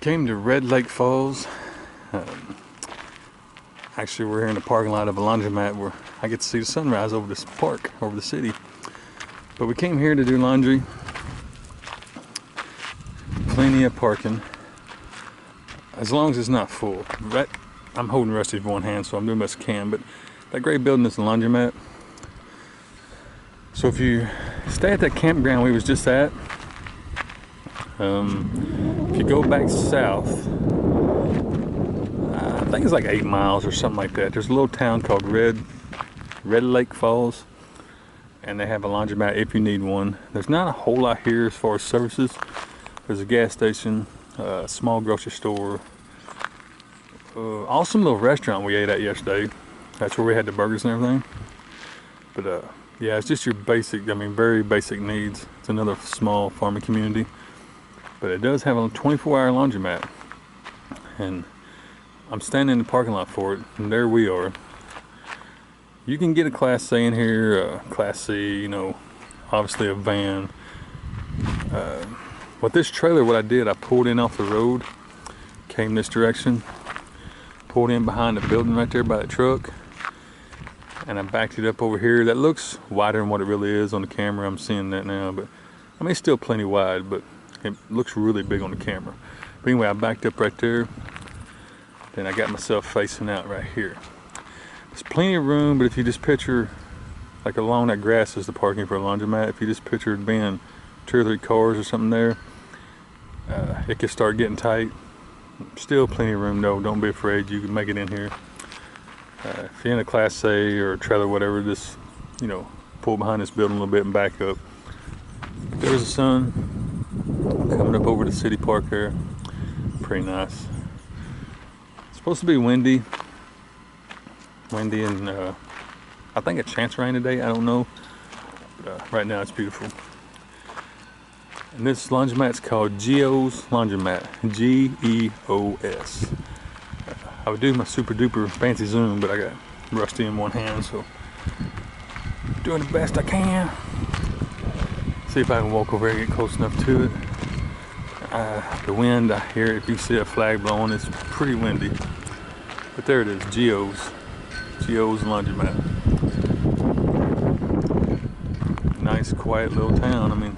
Came to Red Lake Falls. Actually, we're here in the parking lot of a laundromat where I get to see the sunrise over this park, over the city. But we came here to do laundry. Plenty of parking, as long as it's not full. I'm holding Rusty with one hand, so I'm doing the best I can. But that gray building is the laundromat. So if you stay at that campground we was just at, if you go back south, I think it's like 8 miles or something like that. There's a little town called Red Lake Falls, and they have a laundromat if you need one. There's not a whole lot here as far as services. There's a gas station, a small grocery store, awesome little restaurant we ate at yesterday. That's where we had the burgers and everything. But yeah, it's just your basic, very basic needs. It's another small farming community. But it does have a 24-hour laundromat. And I'm standing in the parking lot for it, and there we are. You can get a Class A in here, Class C, obviously a van. With this trailer, what I did, I pulled in off the road, came this direction, pulled in behind the building right there by the truck, and I backed it up over here. That looks wider than what it really is on the camera. I'm seeing that now, but it's still plenty wide, but it looks really big on the camera. But anyway, I backed up right there. Then I got myself facing out right here. There's plenty of room, but if you just picture, like along that grass is the parking for a laundromat. If you just picture it being 2 or 3 cars or something there, it could start getting tight. Still plenty of room though, don't be afraid, you can make it in here. If you're in a Class A or a trailer, whatever, just, pull behind this building a little bit and back up. There's the sun coming up over the city park there. Pretty nice. It's supposed to be windy and I think a chance of rain today, I don't know. But right now it's beautiful. And this laundromat's called Geo's Laundromat, G-E-O-S. I would do my super duper fancy zoom, but I got Rusty in one hand, so doing the best I can. See if I can walk over here and get close enough to it. The wind, I hear it. If you see a flag blowing, it's pretty windy. But there it is, Geo's Laundromat. Nice, quiet little town.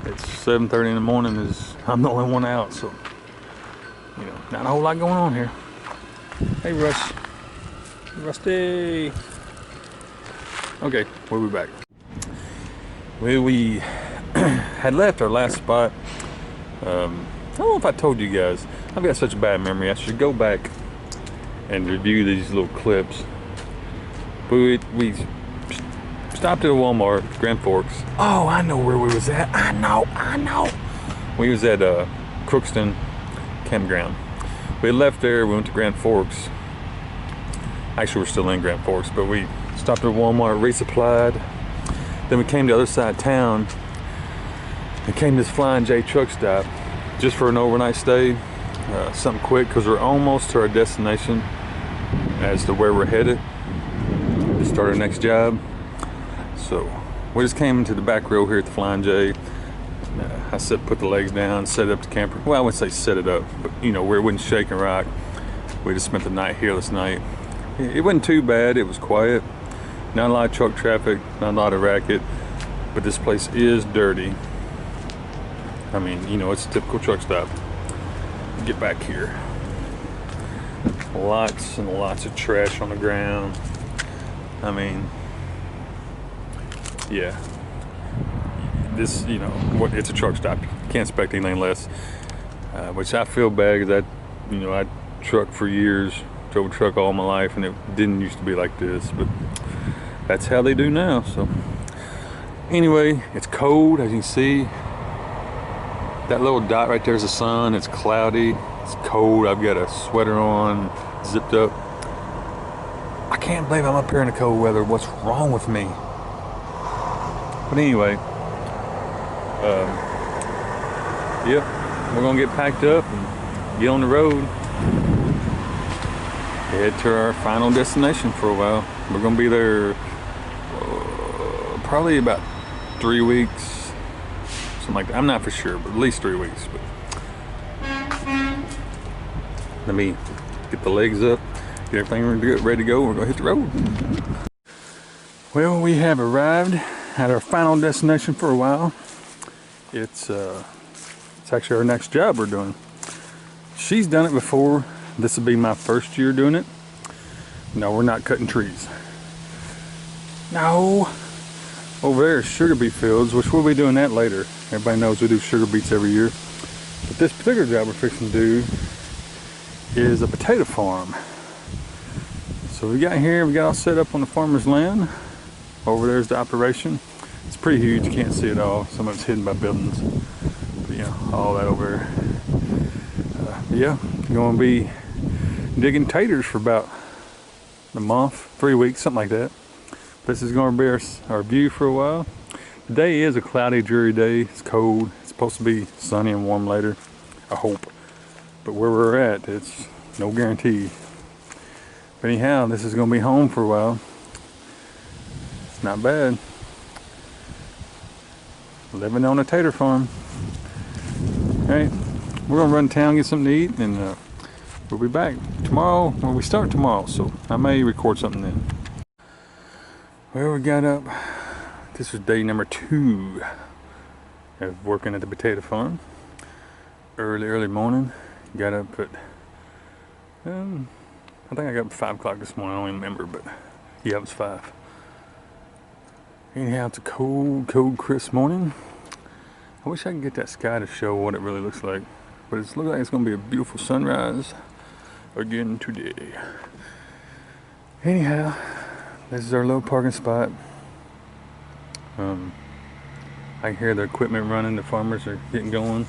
It's 7:30 in the morning. I'm the only one out, so not a whole lot going on here. Hey, Rusty. Okay, we'll be back. Well, we had left our last spot. I don't know if I told you guys. I've got such a bad memory. I should go back and review these little clips. But we stopped at a Walmart, Grand Forks. Oh, I know where we was at. I know. We was at Crookston Campground. We left there, we went to Grand Forks. Actually, we're still in Grand Forks, but we stopped at Walmart, resupplied. Then we came to the other side of town and came to this Flying J truck stop just for an overnight stay. Something quick, because we're almost to our destination as to where we're headed to start our next job. So we just came into the back row here at the Flying J. I said put the legs down, set up the camper. Well, I wouldn't say set it up, but where it wouldn't shake and rock. We just spent the night here this night. It wasn't too bad, it was quiet. Not a lot of truck traffic, not a lot of racket, but this place is dirty. It's a typical truck stop. Get back here. Lots and lots of trash on the ground. Yeah. This, it's a truck stop. You can't expect anything less. Which I feel bad because I trucked for years, drove a truck all my life, and it didn't used to be like this, but that's how they do now. So anyway, it's cold, as you can see. That little dot right there is the sun. It's cloudy, it's cold. I've got a sweater on, zipped up. I can't believe I'm up here in the cold weather. What's wrong with me? But anyway, yep, we're gonna get packed up and get on the road. Head to our final destination for a while. We're gonna be there probably about 3 weeks, something like that. I'm not for sure, but at least 3 weeks. But let me get the legs up, get everything ready to go. We're gonna hit the road. Well, we have arrived at our final destination for a while. It's actually our next job we're doing. She's done it before. This will be my first year doing it. No, we're not cutting trees. No. Over there is sugar beet fields, which we'll be doing that later. Everybody knows we do sugar beets every year. But this particular job we're fixing to do is a potato farm. So we got here, we got all set up on the farmer's land. Over there's the operation. It's pretty huge, you can't see it all. Some of it's hidden by buildings. But yeah, all that over there. Yeah, going to be digging taters for about a month, 3 weeks, something like that. This is going to be our view for a while. Today is a cloudy, dreary day. It's cold. It's supposed to be sunny and warm later, I hope. But where we're at, it's no guarantee. But anyhow, this is going to be home for a while. It's not bad. Living on a tater farm. Alright, we're going to run town, get something to eat, and we'll be back tomorrow. Well, we start tomorrow, so I may record something then. Well, we got up. This was day number 2 of working at the potato farm. Early morning. Got up at, I think I got up at 5 o'clock this morning. I don't even remember, but yeah, it was 5. Anyhow, it's a cold, crisp morning. I wish I could get that sky to show what it really looks like. But it looks like it's going to be a beautiful sunrise again today. Anyhow, this is our low parking spot. I can hear the equipment running. The farmers are getting going.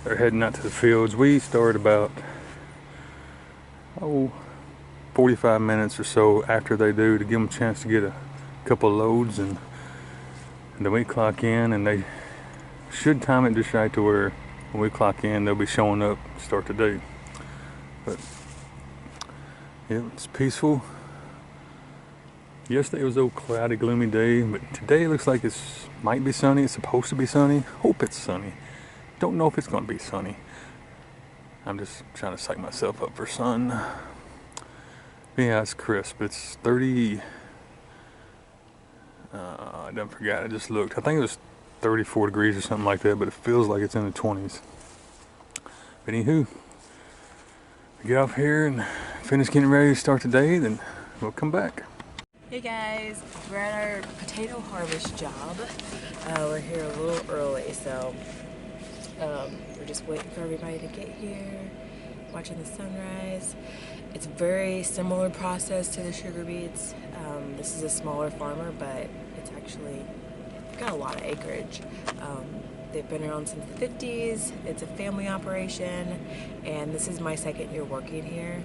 They're heading out to the fields. We start about 45 minutes or so after they do to give them a chance to get a couple loads, and then we clock in, and they should time it just right to where when we clock in they'll be showing up to start the day. But yeah, it's peaceful. Yesterday was a little cloudy, gloomy day, but today it looks like it might be sunny. It's supposed to be sunny. Hope it's sunny. Don't know if it's going to be sunny. I'm just trying to psych myself up for sun. Yeah, it's crisp. It's 30. I done forgot. I just looked. I think it was 34 degrees or something like that, but it feels like it's in the 20s. But anywho, we get off here and finish getting ready to start the day, then we'll come back. Hey guys, we're at our potato harvest job. We're here a little early, so we're just waiting for everybody to get here, watching the sunrise. It's a very similar process to the sugar beets. This is a smaller farmer, but it's actually got a lot of acreage. They've been around since the 50s. It's a family operation, and this is my 2nd year working here.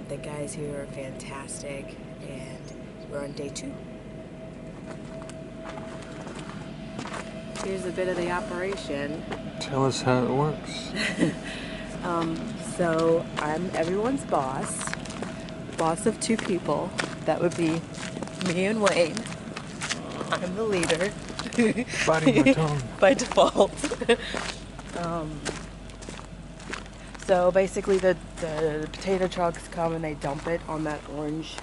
The guys here are fantastic, and we're on day 2. Here's a bit of the operation. Tell us how it works. So I'm everyone's boss of 2 people. That would be me and Wayne. I'm the leader. Biting my tongue. By default. So basically the potato trucks come and they dump it on that orange,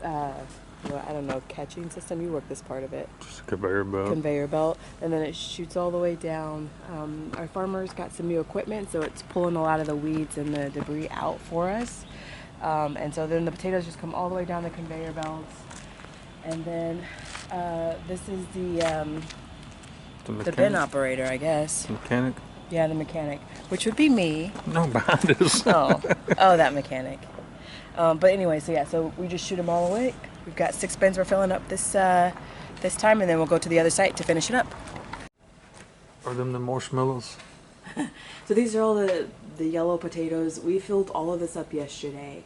I don't know, catching system. You work this part of it. Just a conveyor belt. Conveyor belt. And then it shoots all the way down. Our farmer's got some new equipment, so it's pulling a lot of the weeds and the debris out for us. And so then the potatoes just come all the way down the conveyor belts. And then this is the bin operator, I guess. Mechanic? Yeah, the mechanic, which would be me. No, behind us. Oh, that mechanic. But anyway, so yeah, so we just shoot them all away. We've got 6 bins we're filling up this time, and then we'll go to the other site to finish it up. Are them the marshmallows? So these are all the yellow potatoes. We filled all of this up yesterday.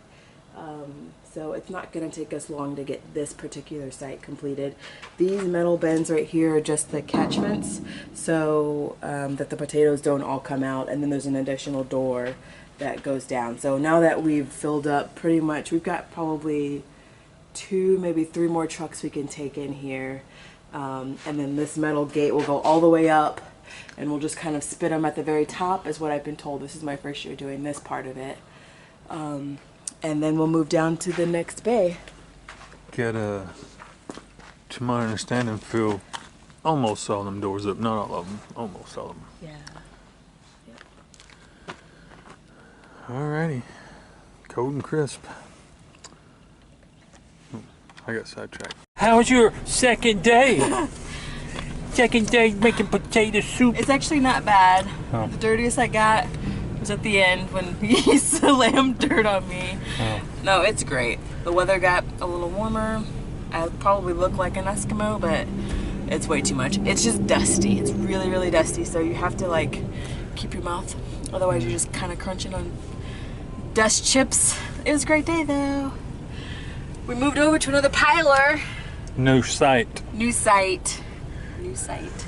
So it's not going to take us long to get this particular site completed. These metal bins right here are just the catchments, so that the potatoes don't all come out, and then there's an additional door that goes down. So now that we've filled up pretty much, we've got probably 2, maybe 3 more trucks we can take in here. And then this metal gate will go all the way up, and we'll just kind of spit them at the very top, is what I've been told. This is my first year doing this part of it. And then we'll move down to the next bay. Get to my understanding, Phil almost all them doors up. Not all of them, almost all of them. Yeah. Alrighty, cold and crisp. I got sidetracked. How was your second day? Second day making potato soup. It's actually not bad. Oh. The dirtiest I got was at the end when he slammed dirt on me. Oh. No, it's great. The weather got a little warmer. I probably look like an Eskimo, but it's way too much. It's just dusty. It's really, really dusty, so you have to like keep your mouth. Otherwise you're just kind of crunching on dust chips. It was a great day though. We moved over to another piler. New site. New site. New site.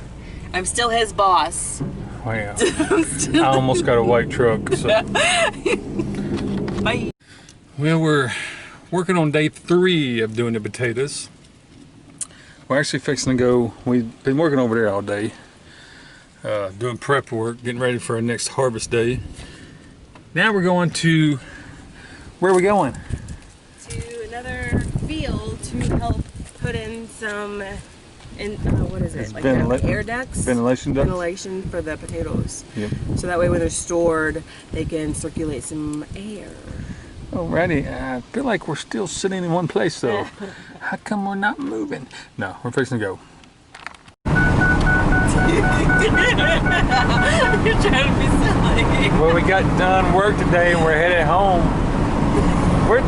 I'm still his boss. Wow. I almost got a white truck. So. Bye. Well, we're working on day 3 of doing the potatoes. We're actually fixing to go. We've been working over there all day, doing prep work, getting ready for our next harvest day. Now we're going to, where are we going? To another field to help put in some, what is it? Like air ducts? Ventilation ducts? Ventilation for the potatoes. Yep. So that way when they're stored, they can circulate some air. Alrighty, I feel like we're still sitting in one place though. How come we're not moving? No, we're fixing to go. You're trying to be silly. Well, we got done work today and we're headed home. We're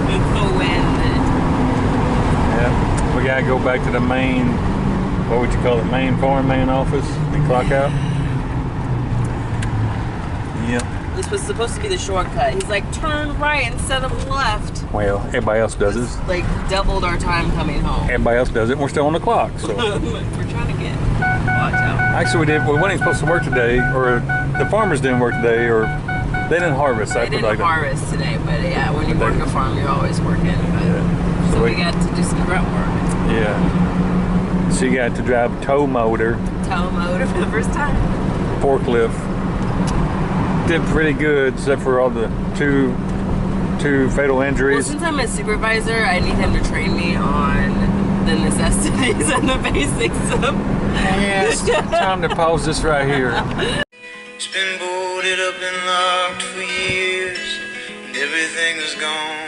It's the wind. Yeah, we gotta go back to the main, what would you call it, main office and clock out. Yep. This was supposed to be the shortcut. He's like, turn right instead of left. Well, everybody else does this. Like doubled our time coming home. Everybody else does it and we're still on the clock, so. We're trying to get clocked out. Actually, we weren't even supposed to work today, or the farmers didn't work today, or they didn't harvest. They didn't harvest today, but yeah, when you work a farm, you're always working. Yeah. So we got to do some grunt work. Yeah. So you got to drive a tow motor. Tow motor for the first time. Forklift. Did pretty good, except for all the two fatal Well, injuries. since I'm a supervisor, I need him to train me on the necessities and the basics of. Yes. Time to pause this right here. It's been boarded up and locked for years, and everything is gone.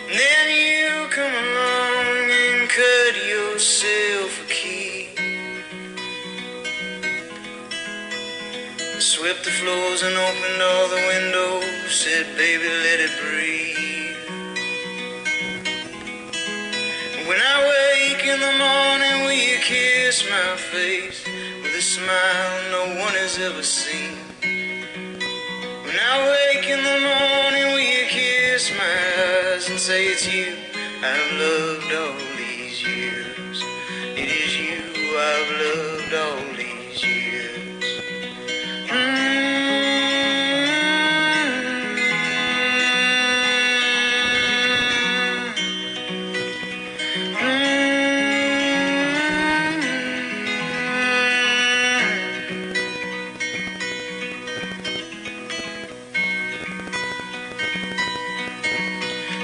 And then you come along and cut yourself a key. Swept the floors and opened all the windows, said, baby, let it breathe. When I wake in the morning, will you kiss my face with a smile no one has ever seen? When I wake in the morning, will you kiss my eyes and say it's you I've loved all these years? It is you I've loved all these years.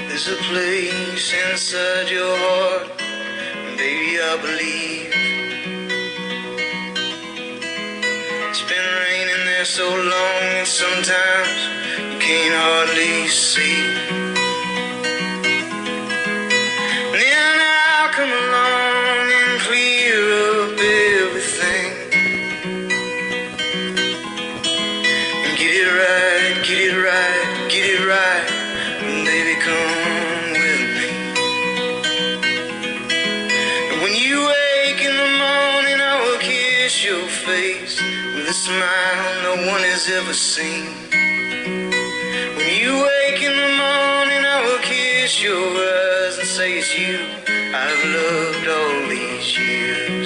There's a place inside your heart, baby, I believe. It's been raining there so long and sometimes you can't hardly see. And then I'll come along and clear up everything and get it right, get it right, get it right. Baby, come with me. And when you wake in the morning, I will kiss your face with a smile no one has ever seen. When you wake in the morning, I will kiss your eyes and say it's you I've loved all these years.